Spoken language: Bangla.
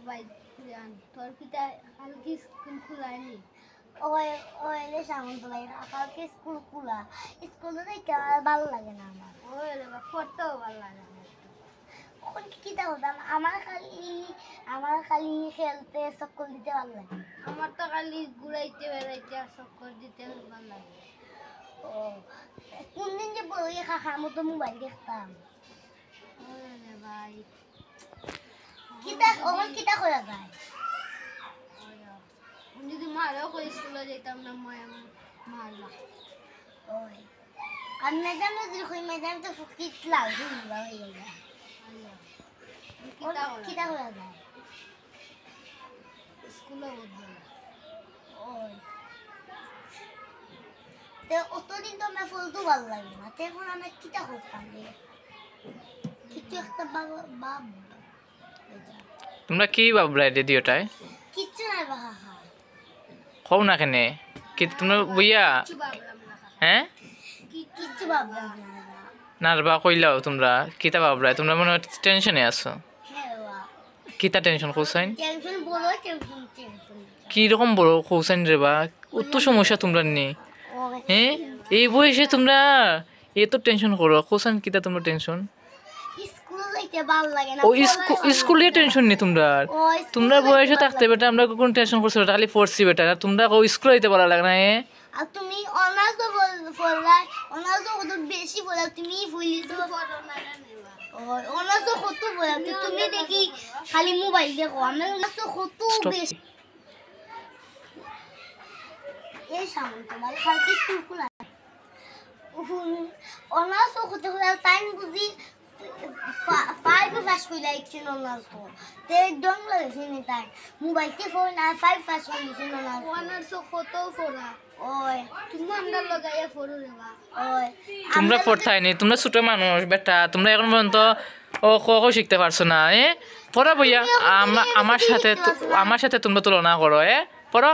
ভাই তোর কিটা কালকে স্কুল খোলায়নি ওই ওই রে সামন্ত ভাই কালকে স্কুল খোলা স্কুলে যাইতে আর ভালো লাগে না ওই রে বা পড়তেও ভালো লাগে না এখন কি তা হতাম আমার খালি খেলতে চক্কর দিতে ভালো লাগে আমার তো খালি ঘুরাইতে বেড়াইতে আর চক্কর দিতে ভালো লাগে ও কোন দিন যে বই খাখার মতো মোবাইল দেখতাম ওই রে ভাই কিতা করা যায় যদি মারাও করে স্কুলে যেতাম না মারবা ওই আর ম্যাডাম যদি কই ম্যাডাম তো ফুকি লাল দিবা হয়ে যায় কিতা করা যায় স্কুলে বদলে ওই তো অতদিন তো আমার ফুলতো ভালো লাগে না তখন আমি কিতা করতাম রে কিছু একটা বাব তোমরা কি ভাবলা রেডিওটায় কিচ্ছু নাই বাহা কও না কেনে কি তোমরা বইয়া কিছু ভাবলাম না হ্যাঁ কিচ্ছু ভাবলাম না নারবা কইলাও তোমরা কিতা ভাবলা তোমরা মনে হয় টেনশনে আছো হ্যাঁ বা কিতা টেনশন কোসাইন টেনশন বলো টেনশন কি রকম বড় কোসাইন রে বা অত সমস্যা তোমরা নেই ওই হ্যাঁ এই বয়সে তোমরা এত টেনশন করো কোসাইন কিতা তোমরা টেনশন স্কুলে যাইতে ভালো লাগে না ও স্কুলে টেনশন নেই তোমরা তোমরা বয়সে থাকতে বেটা আমরা কোন টেনশন করছো বেটা খালি পড়ছি বেটা তোমরা স্কুলে যেতে ভালো লাগে না আর তুমি অনার্সও বললাই অনার্সও কত বেশি বলা তুমি ফুলিছো অনার্সও কত বলা তুমি দেখি খালি মোবাইল দেখো আমরা অনার্সও কত বেশি এই সামন্ত ভাই কালকে স্কুল খোলা অনার্সও কত বলা টাইম বুঝি 5 পাস কইলা ইচ্ছে অনার্সও তে ডং লাগছে নি তাই মোবাইল তে ফোন আর 5 পাস কইছে অনার্স অনার্স কত পড়া ওই তুমি আমরা লগাইয়া পড়ো রে বা ওই তোমরা পড়তাই নি তোমরা ছোট মানুষ বেটা তোমরা এখন পর্যন্ত ও ক শিখতে পারছো না পড়া বইয়া আমার সাথে তোমরা তুলনা করো পড়ো